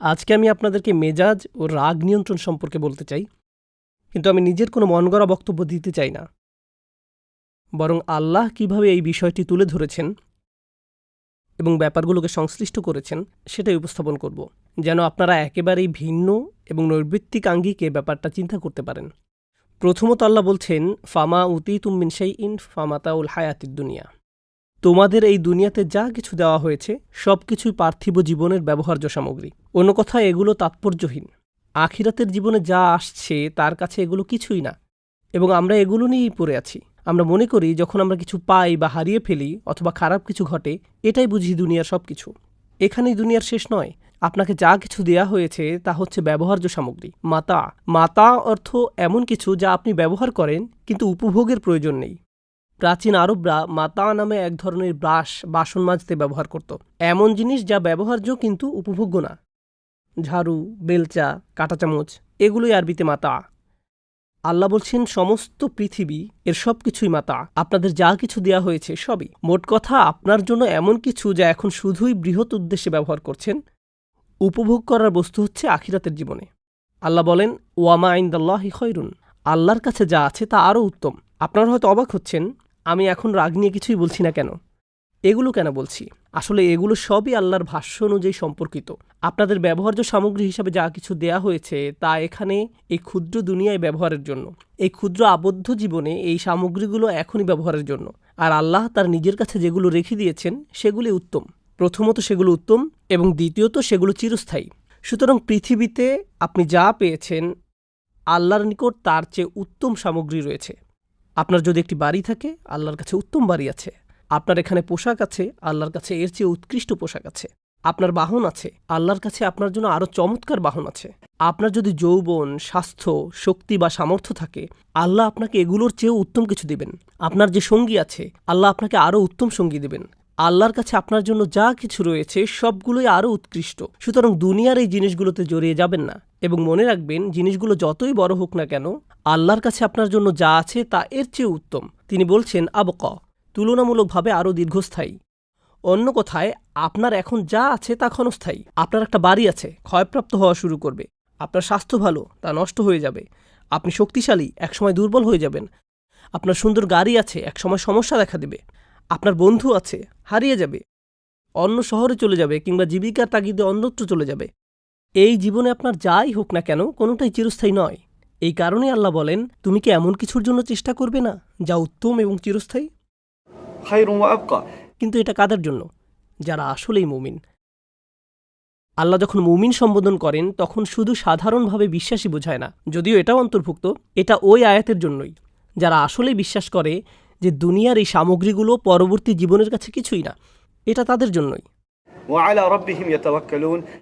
আজকে আমি আপনাদেরকে মেজাজ ও রাগ নিয়ন্ত্রণ সম্পর্কে বলতে চাই, কিন্তু আমি নিজের কোনো মন গড়া বক্তব্য দিতে চাই না, বরং আল্লাহ কিভাবে এই বিষয়টি তুলে ধরেছেন এবং ব্যাপারগুলোকে সংশ্লিষ্ট করেছেন সেটাই উপস্থাপন করব, যেন আপনারা একেবারেই ভিন্ন এবং নৈর্বৃত্তিক আঙ্গিকে ব্যাপারটা চিন্তা করতে পারেন। প্রথমত আল্লাহ বলছেন, ফামা উতি তুমিন শাইইন ফামাতাউল হায়াতিদ দুনিয়া। তোমাদের এই দুনিয়াতে যা কিছু দেওয়া হয়েছে সব কিছুই পার্থিব জীবনের ব্যবহার্য সামগ্রী। অন্য কথায় এগুলো তাৎপর্যহীন। আখিরাতের জীবনে যা আসছে তার কাছে এগুলো কিছুই না, এবং আমরা এগুলো নিয়েই পড়ে আছি। আমরা মনে করি যখন আমরা কিছু পাই বা হারিয়ে ফেলি অথবা খারাপ কিছু ঘটে, এটাই বুঝি দুনিয়ার সব কিছু। এখানেই দুনিয়ার শেষ নয়। আপনাকে যা কিছু দেয়া হয়েছে তা হচ্ছে ব্যবহার্য সামগ্রী, মাতা। মাতা অর্থ এমন কিছু যা আপনি ব্যবহার করেন কিন্তু উপভোগের প্রয়োজন নেই। প্রাচীন আরবরা মাতা নামে এক ধরনের ব্রাশ বাসন মাজতে ব্যবহার করত, এমন জিনিস যা ব্যবহার্য কিন্তু উপভোগ্য না। ঝাড়ু, বেলচা, কাঁটা চামচ, এগুলোই আরবিতে মাতা। আল্লাহ বলছেন সমস্ত পৃথিবী এর সব কিছুই মাতা। আপনাদের যা কিছু দেয়া হয়েছে সবই। মোট কথা, আপনার জন্য এমন কিছু যা এখন শুধুই বৃহৎ উদ্দেশ্যে ব্যবহার করছেন। উপভোগ করার বস্তু হচ্ছে আখিরাতের জীবনে। আল্লাহ বলেন, ওয়ামা ইনদাল্লাহি খৈরুন। আল্লাহর কাছে যা আছে তা আরও উত্তম। আপনারা হয়তো অবাক হচ্ছেন, আমি এখন রাগ নিয়ে কিছুই বলছি না কেন, এগুলো কেন বলছি। আসলে এগুলো সবই আল্লাহর ভাষ্য অনুযায়ী সম্পর্কিত। আপনাদের ব্যবহার্য সামগ্রী হিসাবে যা কিছু দেয়া হয়েছে তা এখানে এই ক্ষুদ্র দুনিয়ায় ব্যবহারের জন্য। এই ক্ষুদ্র আবদ্ধ জীবনে এই সামগ্রীগুলো এখনই ব্যবহারের জন্য। আর আল্লাহ তার নিজের কাছে যেগুলো রেখে দিয়েছেন সেগুলি উত্তম। প্রথমত সেগুলো উত্তম, এবং দ্বিতীয়ত সেগুলো চিরস্থায়ী। সুতরাং পৃথিবীতে আপনি যা পেয়েছেন, আল্লাহর নিকট তার চেয়ে উত্তম সামগ্রী রয়েছে। আপনার যদি একটি বাড়ি থাকে, আল্লাহর কাছে উত্তম বাড়ি আছে। আপনার এখানে পোশাক আছে, আল্লাহর কাছে এর চেয়ে উৎকৃষ্ট পোশাক আছে। আপনার বাহন আছে, আল্লাহর কাছে আপনার জন্য আরও চমৎকার বাহন আছে। আপনার যদি যৌবন, স্বাস্থ্য, শক্তি বা সামর্থ্য থাকে, আল্লাহ আপনাকে এগুলোর চেয়েও উত্তম কিছু দিবেন। আপনার যে সঙ্গী আছে, আল্লাহ আপনাকে আরও উত্তম সঙ্গী দিবেন। আল্লাহর কাছে আপনার জন্য যা কিছু রয়েছে সবগুলোই আরও উৎকৃষ্ট। সুতরাং দুনিয়ার এই জিনিসগুলোতে জড়িয়ে যাবেন না, এবং মনে রাখবেন জিনিসগুলো যতই বড় হোক না কেন, আল্লাহর কাছে আপনার জন্য যা আছে তা এর চেয়ে উত্তম। তিনি বলছেন আবকা, তুলনামূলকভাবে আরও দীর্ঘস্থায়ী। অন্য কথায়, আপনার এখন যা আছে তা ক্ষণস্থায়ী। আপনার একটা বাড়ি আছে, ক্ষয়প্রাপ্ত হওয়া শুরু করবে। আপনার স্বাস্থ্য ভালো, তা নষ্ট হয়ে যাবে। আপনি শক্তিশালী, একসময় দুর্বল হয়ে যাবেন। আপনার সুন্দর গাড়ি আছে, একসময় সমস্যা দেখা দেবে। আপনার বন্ধু আছে, হারিয়ে যাবে, অন্য শহরে চলে যাবে, কিংবা জীবিকার তাগিদে অন্যত্র চলে যাবে। এই জীবনে আপনার যাই হোক না কেন, কোনোটাই চিরস্থায়ী নয়। এই কারণে আল্লাহ বলেন, তুমি কি এমন কিছুর জন্য চেষ্টা করবে না যা উত্তম এবং চিরস্থায়ী? কিন্তু এটা কাদের জন্য? যারা আসলেই মুমিন। আল্লাহ যখন মুমিন সম্বোধন করেন তখন শুধু সাধারণভাবে বিশ্বাসী বোঝায় না, যদিও এটাও অন্তর্ভুক্ত। এটা ওই আয়াতের জন্যই, যারা আসলেই বিশ্বাস করে যে দুনিয়ার এই সামগ্রীগুলো পরবর্তী জীবনের কাছে কিছুই না। এটা তাদের জন্যই।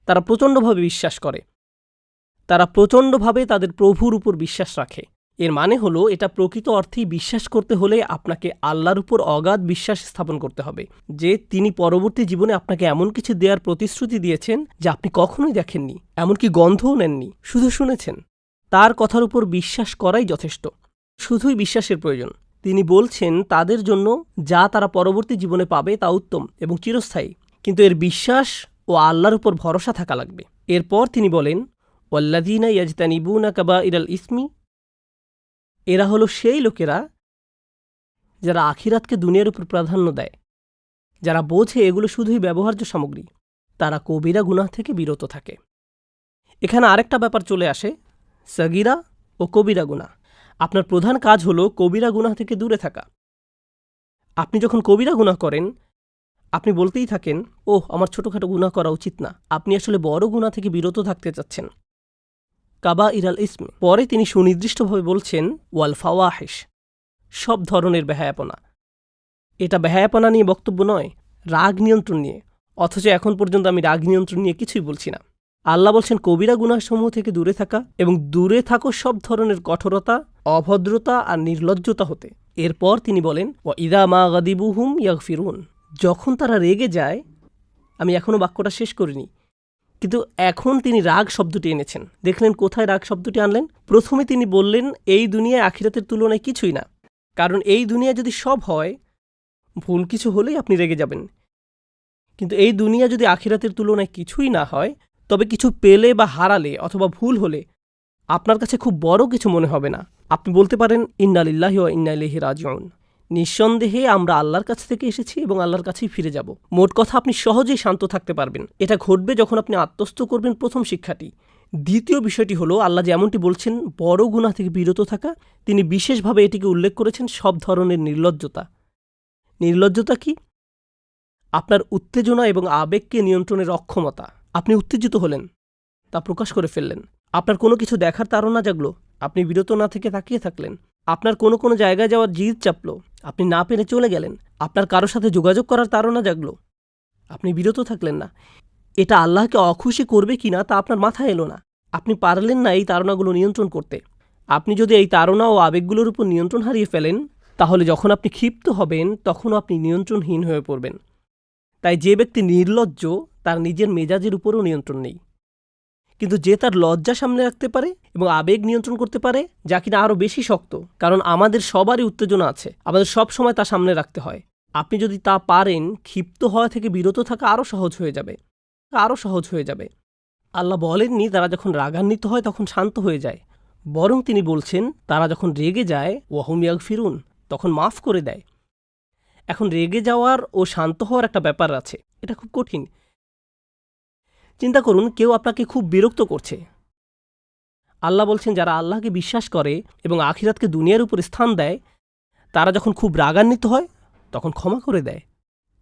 তারা প্রচণ্ডভাবে বিশ্বাস করে, তারা প্রচণ্ডভাবে তাদের প্রভুর উপর বিশ্বাস রাখে। এর মানে হলো, এটা প্রকৃত অর্থেই বিশ্বাস করতে হলে আপনাকে আল্লাহর উপর অগাধ বিশ্বাস স্থাপন করতে হবে যে তিনি পরবর্তী জীবনে আপনাকে এমন কিছু দেওয়ার প্রতিশ্রুতি দিয়েছেন যা আপনি কখনোই দেখেননি, এমনকি গন্ধও নেননি, শুধু শুনেছেন। তার কথার উপর বিশ্বাস করাই যথেষ্ট। শুধুই বিশ্বাসের প্রয়োজন। তিনি বলছেন তাদের জন্য যা তারা পরবর্তী জীবনে পাবে তা উত্তম এবং চিরস্থায়ী, কিন্তু এর বিশ্বাস ও আল্লাহর উপর ভরসা থাকা লাগবে। এরপর তিনি বলেন, ওয়াল্লাযীনা ইয়াজতানিবুনা কাবাইরাল ইসমি। এরা হলো সেই লোকেরা যারা আখিরাতকে দুনিয়ার উপর প্রাধান্য দেয়, যারা বোঝে এগুলো শুধুই ব্যবহার্য সামগ্রী। তারা কবিরা গুনাহ থেকে বিরত থাকে। এখানে আরেকটা ব্যাপার চলে আসে, সাগিরা ও কবিরা গুনাহ। আপনার প্রধান কাজ হলো কবিরা গুনাহ থেকে দূরে থাকা। আপনি যখন কবিরা গুনাহ করেন, আপনি বলতেই থাকেন, ওহ, আমার ছোটখাটো গুনাহ করা উচিত না। আপনি আসলে বড় গুনাহ থেকে বিরত থাকতে চাচ্ছেন। কাবাইরাল ইসম। পরে তিনি সুনির্দিষ্টভাবে বলছেন, ওয়াল ফাওয়াহিশ, সব ধরনের বেহায়াপনা। এটা বেহায়াপনা নিয়ে বক্তব্য নয়, রাগ নিয়ন্ত্রণ নিয়ে। অথচ এখন পর্যন্ত আমি রাগ নিয়ন্ত্রণ নিয়ে কিছুই বলছি না। আল্লাহ বলছেন কবিরা গুনাহসমূহ থেকে দূরে থাকা, এবং দূরে থাকো সব ধরনের কঠোরতা, অভদ্রতা আর নির্লজ্জতা হতে। এরপর তিনি বলেন, ওয়া ইযা মা গাদিবুহুম ইয়াগফিরুন। যখন তারা রেগে যায়, আমি এখনও বাক্যটা শেষ করিনি, কিন্তু এখন তিনি রাগ শব্দটি এনেছেন। দেখলেন কোথায় রাগ শব্দটি আনলেন? প্রথমে তিনি বললেন এই দুনিয়ায় আখিরাতের তুলনায় কিছুই না, কারণ এই দুনিয়া যদি সব হয়, ভুল কিছু হলেই আপনি রেগে যাবেন। কিন্তু এই দুনিয়া যদি আখিরাতের তুলনায় কিছুই না হয়, তবে কিছু পেলে বা হারালে অথবা ভুল হলে আপনার কাছে খুব বড় কিছু মনে হবে না। আপনি বলতে পারেন ইন্না লিল্লাহি ওয়া ইন্না ইলাইহি রাজিউন। নিঃসন্দেহে আমরা আল্লাহর কাছ থেকে এসেছি এবং আল্লাহর কাছেই ফিরে যাব। মোট কথা, আপনি সহজেই শান্ত থাকতে পারবেন। এটা ঘটবে যখন আপনি আত্মস্থ করবেন প্রথম শিক্ষাটি। দ্বিতীয় বিষয়টি হলো, আল্লাহ যেমনটি বলছেন বড় গুনাহ থেকে বিরত থাকা, তিনি বিশেষভাবে এটিকে উল্লেখ করেছেন সব ধরনের নির্লজ্জতা। নির্লজ্জতা কি? আপনার উত্তেজনা এবং আবেগকে নিয়ন্ত্রণের অক্ষমতা। আপনি উত্তেজিত হলেন, তা প্রকাশ করে ফেললেন। আপনার কোনো কিছু দেখার তাড়না জাগলো, আপনি বিরত না থেকে তাকিয়ে থাকলেন। আপনার কোনো জায়গায় যাওয়ার জিদ চাপলো, আপনি না পেরে চলে গেলেন। আপনার কারোর সাথে যোগাযোগ করার তাড়না জাগলো, আপনি বিরত থাকলেন না। এটা আল্লাহকে অখুশি করবে কিনা তা আপনার মাথায় এলো না। আপনি পারলেন না এই তাড়নাগুলো নিয়ন্ত্রণ করতে। আপনি যদি এই তাড়না ও আবেগগুলোর উপর নিয়ন্ত্রণ হারিয়ে ফেলেন, তাহলে যখন আপনি ক্ষিপ্ত হবেন তখনও আপনি নিয়ন্ত্রণহীন হয়ে পড়বেন। তাই যে ব্যক্তি নির্লজ্জ তার নিজের মেজাজের উপরও নিয়ন্ত্রণ নেই। কিন্তু যে তার লজ্জা সামনে রাখতে পারে এবং আবেগ নিয়ন্ত্রণ করতে পারে, যা কিনা আরও বেশি শক্ত, কারণ আমাদের সবারই উত্তেজনা আছে, আমাদের সব সময় তা সামনে রাখতে হয়। আপনি যদি তা পারেন, ক্ষিপ্ত হওয়া থেকে বিরত থাকা আরও সহজ হয়ে যাবে। আল্লাহ বলেননি তারা যখন রাগান্বিত হয় তখন শান্ত হয়ে যায়, বরং তিনি বলছেন তারা যখন রেগে যায় ওয়াহুম ইয়াগফিরুন, তখন মাফ করে দেয়। এখন রেগে যাওয়ার ও শান্ত হওয়ার একটা ব্যাপার আছে, এটা খুব কঠিন। চিন্তা করুন, কেউ আপনাকে খুব বিরক্ত করছে। আল্লাহ বলছেন যারা আল্লাহকে বিশ্বাস করে এবং আখিরাতকে দুনিয়ার উপর স্থান দেয়, তারা যখন খুব রাগান্বিত হয় তখন ক্ষমা করে দেয়।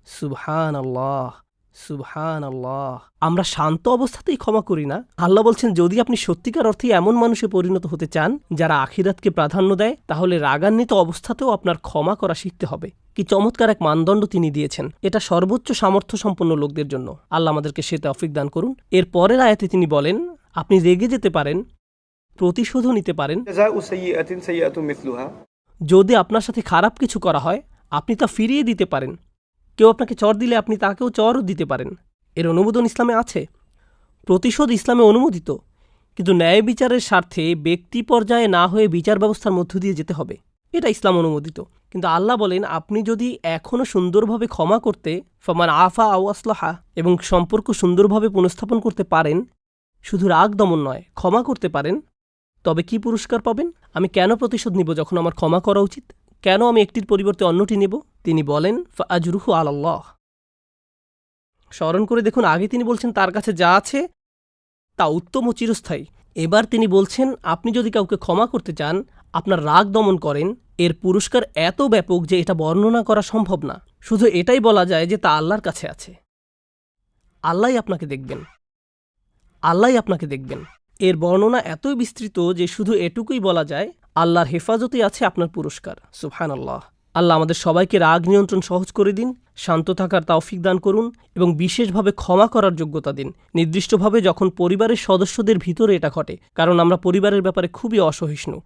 সুবহানাল্লাহ, সুবহানাল্লাহ। আমরা শান্ত অবস্থাতেই ক্ষমা করি না। আল্লাহ বলছেন যদি আপনি সত্যিকার অর্থে এমন মানুষে পরিণত হতে চান যারা আখিরাতকে প্রাধান্য দেয়, তাহলে রাগান্বিত অবস্থাতেও আপনার ক্ষমা করা শিখতে হবে। কি চমৎকার এক মানদণ্ড তিনি দিয়েছেন! এটা সর্বোচ্চ সামর্থ্য সম্পন্ন লোকদের জন্য। আল্লাহ আমাদেরকে সে তৌফিক দান করুন। এর পরের আয়াতে তিনি বলেন, আপনি রেগে যেতে পারেন, প্রতিশোধও নিতে পারেন। যদি আপনার সাথে খারাপ কিছু করা হয়, আপনি তা ফিরিয়ে দিতে পারেন। কেউ আপনাকে চর দিলে আপনি তাকেও চরও দিতে পারেন। এর অনুমোদন ইসলামে আছে। প্রতিশোধ ইসলামে অনুমোদিত, কিন্তু ন্যায় বিচারের স্বার্থে ব্যক্তি পর্যায়ে না হয়ে বিচার ব্যবস্থার মধ্য দিয়ে যেতে হবে। এটা ইসলাম অনুমোদিত। কিন্তু আল্লাহ বলেন আপনি যদি এখনও সুন্দরভাবে ক্ষমা করতে, ফামান আফা আও আসলাহা, এবং সম্পর্ক সুন্দরভাবে পুনঃস্থাপন করতে পারেন, শুধু রাগ দমন নয়, ক্ষমা করতে পারেন, তবে কি পুরস্কার পাবেন? আমি কেন প্রতিশোধ নিব যখন আমার ক্ষমা করা উচিত? কেন আমি একটির পরিবর্তে অন্যটি নেব? তিনি বলেন ফাআজরুহু আলাল্লাহ। স্মরণ করে দেখুন, আগে তিনি বলছেন তার কাছে যা আছে তা উত্তম ও চিরস্থায়ী। এবার তিনি বলছেন আপনি যদি কাউকে ক্ষমা করতে চান, আপনার রাগ দমন করেন, এর পুরস্কার এত ব্যাপক যে এটা বর্ণনা করা সম্ভব না। শুধু এটাই বলা যায় যে তা আল্লাহর কাছে আছে। আল্লাহই আপনাকে দেখবেন। এর বর্ণনা এতই বিস্তৃত যে শুধু এটুকুই বলা যায়, আল্লাহর হেফাজতেই আছে আপনার পুরস্কার। সুবহানাল্লাহ। আল্লাহ আমাদের সবাইকে রাগ নিয়ন্ত্রণ সহজ করে দিন, শান্ত থাকার তৌফিক দান করুন এবং বিশেষভাবে ক্ষমা করার যোগ্যতা দিন, নির্দিষ্টভাবে যখন পরিবারের সদস্যদের ভিতরে এটা ঘটে, কারণ আমরা পরিবারের ব্যাপারে খুবই অসহিষ্ণু।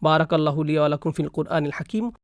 বারাকাল্লাহু লি ওয়া লাকুম ফিল কুরআনিল হাকিম।